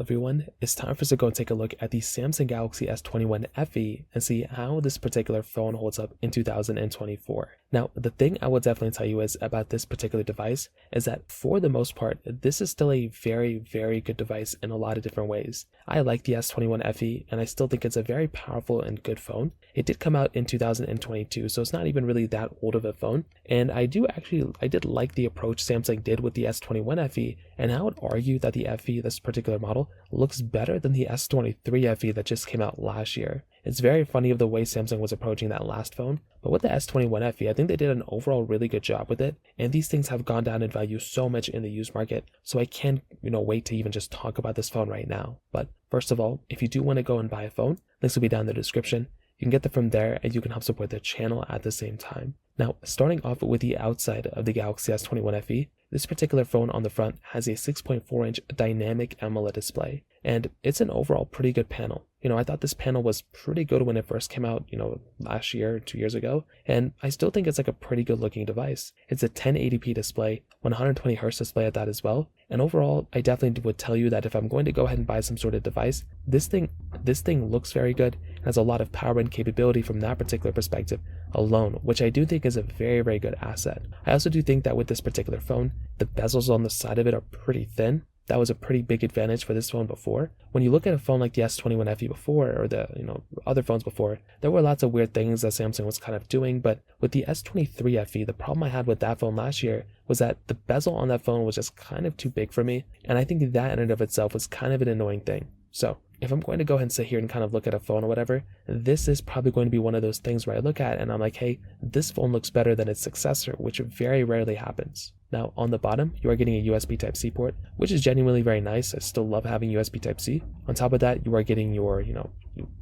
everyone, it's time for us to go take a look at the Samsung Galaxy S21 FE and see how this particular phone holds up in 2024. Now, the thing I will definitely tell you is about this particular device is that for the most part, this is still a very, very good device in a lot of different ways. I like the S21 FE and I still think it's a very powerful and good phone. It did come out in 2022, so it's not even really that old of a phone. And I did like the approach Samsung did with the S21 FE, and I would argue that the FE, this particular model, looks better than the S23 FE that just came out last year. It's very funny of the way Samsung was approaching that last phone, but with the S21 FE, I think they did an overall really good job with it, and these things have gone down in value so much in the used market, so I can't, wait to even just talk about this phone right now. But first of all, if you do want to go and buy a phone, links will be down in the description. You can get them from there, and you can help support the channel at the same time. Now, starting off with the outside of the Galaxy S21 FE, this particular phone on the front has a 6.4-inch dynamic AMOLED display, and it's an overall pretty good panel. I thought this panel was pretty good when it first came out, last year, 2 years ago, and I still think it's like a pretty good looking device. It's a 1080p display, 120Hz display at that as well, and overall, I definitely would tell you that if I'm going to go ahead and buy some sort of device, this thing looks very good, has a lot of power and capability from that particular perspective alone, which I do think is a very, very good asset. I also do think that with this particular phone, the bezels on the side of it are pretty thin. That was a pretty big advantage for this phone before. When you look at a phone like the S21 FE before, or the other phones before, there were lots of weird things that Samsung was kind of doing, but with the S23 FE, the problem I had with that phone last year was that the bezel on that phone was just kind of too big for me, and I think that in and of itself was kind of an annoying thing. So if I'm going to go ahead and sit here and kind of look at a phone or whatever, this is probably going to be one of those things where I look at it and I'm like, hey, this phone looks better than its successor, which very rarely happens. Now, on the bottom, you are getting a USB Type-C port, which is genuinely very nice. I still love having USB Type-C. On top of that, you are getting your,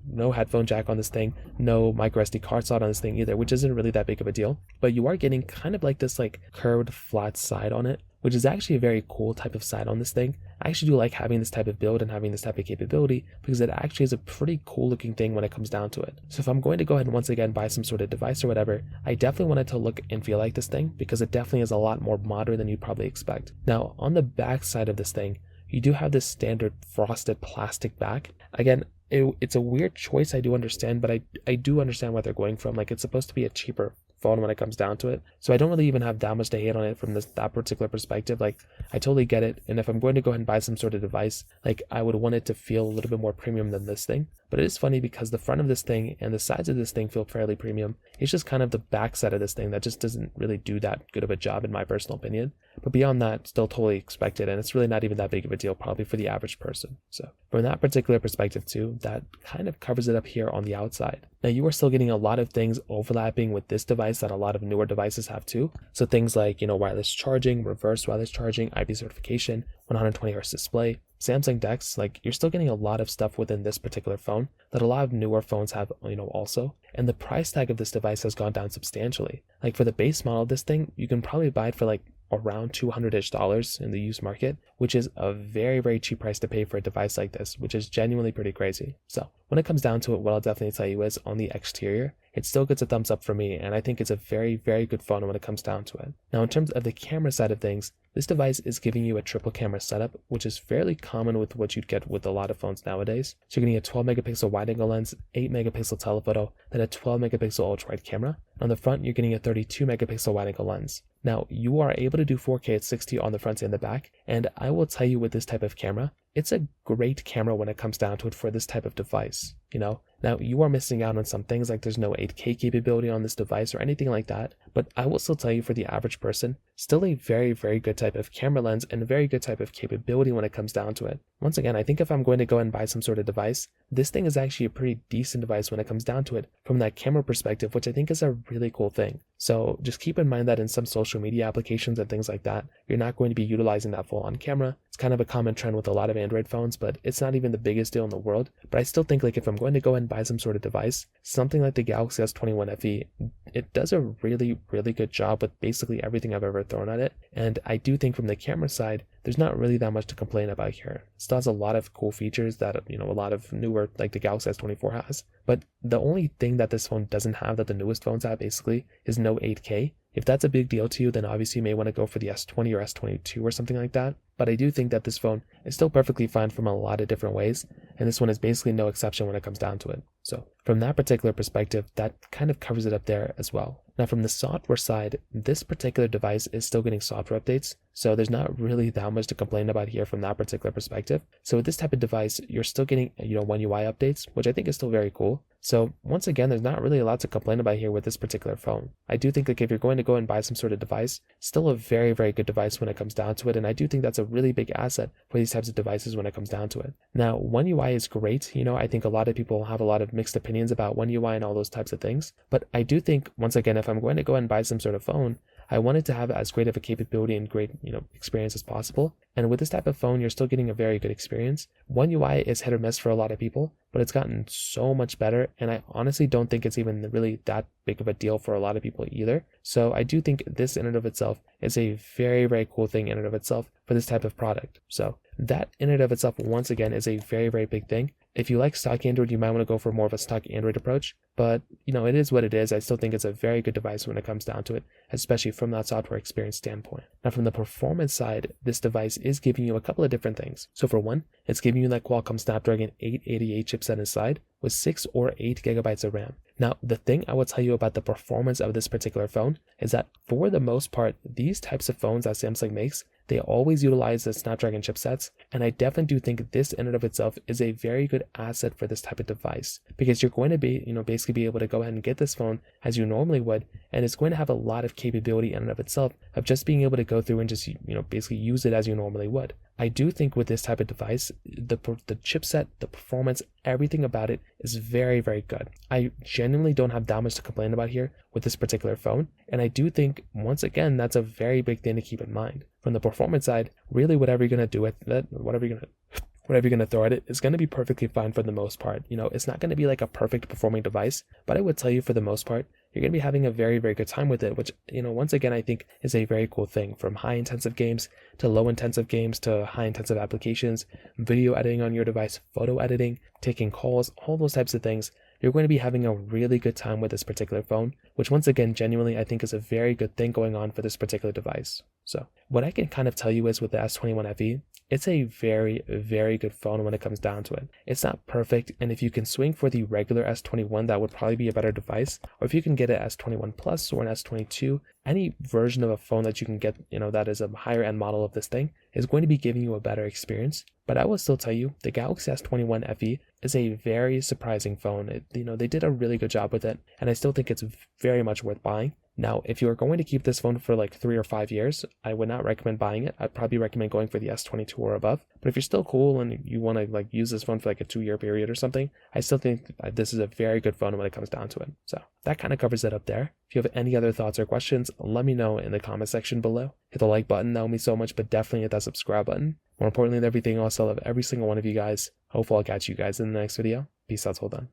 no headphone jack on this thing, no microSD card slot on this thing either, which isn't really that big of a deal. But you are getting kind of like this curved flat side on it, which is actually a very cool type of side on this thing. I actually do like having this type of build and having this type of capability because it actually is a pretty cool looking thing when it comes down to it. So if I'm going to go ahead and once again buy some sort of device or whatever, I definitely want it to look and feel like this thing because it definitely is a lot more modern than you'd probably expect. Now, on the back side of this thing, you do have this standard frosted plastic back. Again, it's a weird choice, I do understand, but I do understand what they're going from. It's supposed to be a cheaper phone when it comes down to it, so I don't really even have that much to hate on it from that particular perspective. I totally get it, and if I'm going to go ahead and buy some sort of device, I would want it to feel a little bit more premium than this thing. But it is funny because the front of this thing and the sides of this thing feel fairly premium. It's just kind of the back side of this thing that just doesn't really do that good of a job in my personal opinion. But beyond that, still totally expected, and it's really not even that big of a deal probably for the average person. So from that particular perspective too, that kind of covers it up here on the outside. Now you are still getting a lot of things overlapping with this device that a lot of newer devices have too. So things like, wireless charging, reverse wireless charging, IP certification, 120Hz display, Samsung DeX, you're still getting a lot of stuff within this particular phone that a lot of newer phones have, also. And the price tag of this device has gone down substantially. For the base model of this thing, you can probably buy it for around $200-ish in the used market, which is a very, very cheap price to pay for a device like this, which is genuinely pretty crazy. So when it comes down to it, what I'll definitely tell you is on the exterior, it still gets a thumbs up for me, and I think it's a very, very good phone when it comes down to it. Now, in terms of the camera side of things, this device is giving you a triple camera setup, which is fairly common with what you'd get with a lot of phones nowadays. So you're getting a 12 megapixel wide angle lens, 8 megapixel telephoto, then a 12 megapixel ultra wide camera. On the front, you're getting a 32 megapixel wide angle lens. Now, you are able to do 4K at 60 on the front and the back, and I will tell you with this type of camera, it's a great camera when it comes down to it for this type of device, Now, you are missing out on some things there's no 8K capability on this device or anything like that, but I will still tell you for the average person, still a very, very good type of camera lens and a very good type of capability when it comes down to it. Once again, I think if I'm going to go and buy some sort of device, this thing is actually a pretty decent device when it comes down to it from that camera perspective, which I think is a really cool thing. So just keep in mind that in some social media applications and things like that, you're not going to be utilizing that full-on camera. It's kind of a common trend with a lot of Android phones, but it's not even the biggest deal in the world. But I still think if I'm going to go ahead and buy some sort of device, something like the Galaxy S21 FE, it does a really, really good job with basically everything I've ever thrown at it. And I do think from the camera side, there's not really that much to complain about here. It still has a lot of cool features that, a lot of newer, the Galaxy S24 has. But the only thing that this phone doesn't have that the newest phones have basically is no 8K. If that's a big deal to you, then obviously you may want to go for the S20 or S22 or something like that. but I do think that this phone is still perfectly fine from a lot of different ways, and this one is basically no exception when it comes down to it. So from that particular perspective, that kind of covers it up there as well. Now from the software side, this particular device is still getting software updates, so there's not really that much to complain about here from that particular perspective. So with this type of device, you're still getting, One UI updates, which I think is still very cool. So once again, there's not really a lot to complain about here with this particular phone. I do think like if you're going to go and buy some sort of device, still a very, very good device when it comes down to it. And I do think that's a really big asset for these types of devices when it comes down to it. Now, One UI is great. I think a lot of people have a lot of mixed opinions about One UI and all those types of things. But I do think, once again, if I'm going to go and buy some sort of phone, I want it to have as great of a capability and great, experience as possible. And with this type of phone, you're still getting a very good experience. One UI is hit or miss for a lot of people, but it's gotten so much better. And I honestly don't think it's even really that big of a deal for a lot of people either. So I do think this in and of itself is a very, very cool thing in and of itself for this type of product. So that in and of itself, once again, is a very, very big thing. If you like stock Android, you might want to go for more of a stock Android approach, but it is what it is. I still think it's a very good device when it comes down to it, especially from that software experience standpoint. Now, from the performance side, this device is giving you a couple of different things. So for one, it's giving you that Qualcomm Snapdragon 888 chipset inside with 6 or 8 gigabytes of RAM. Now, the thing I will tell you about the performance of this particular phone is that for the most part, these types of phones that Samsung makes, they always utilize the Snapdragon chipsets, and I definitely do think this in and of itself is a very good asset for this type of device, because you're going to be, basically be able to go ahead and get this phone as you normally would, and it's going to have a lot of capability in and of itself of just being able to go through and just, basically use it as you normally would. I do think with this type of device, the chipset, the performance, everything about it is very, very good. I genuinely don't have that much to complain about here with this particular phone. And I do think, once again, that's a very big thing to keep in mind. From the performance side, really whatever you're going to do with it, whatever you're going to throw at it is going to be perfectly fine for the most part. It's not going to be like a perfect performing device, but I would tell you for the most part, you're going to be having a very, very good time with it, which, once again, I think is a very cool thing. From high intensive games to low intensive games to high intensive applications, video editing on your device, photo editing, taking calls, all those types of things. You're going to be having a really good time with this particular phone, which once again, genuinely, I think is a very good thing going on for this particular device. So what I can kind of tell you is with the S21 FE, it's a very, very good phone when it comes down to it. It's not perfect, and if you can swing for the regular S21, that would probably be a better device. Or if you can get an S21 Plus or an S22, any version of a phone that you can get, that is a higher end model of this thing, is going to be giving you a better experience. But I will still tell you, the Galaxy S21 FE is a very surprising phone. They did a really good job with it, and I still think it's very much worth buying. Now, if you are going to keep this phone for like 3 or 5 years, I would not recommend buying it. I'd probably recommend going for the S22 or above. But if you're still cool and you want to like use this phone for like a 2-year period or something, I still think this is a very good phone when it comes down to it. So that kind of covers it up there. If you have any other thoughts or questions, let me know in the comment section below. Hit the like button, that would mean so much, but definitely hit that subscribe button. More importantly than everything else, I love every single one of you guys. Hopefully I'll catch you guys in the next video. Peace out till then.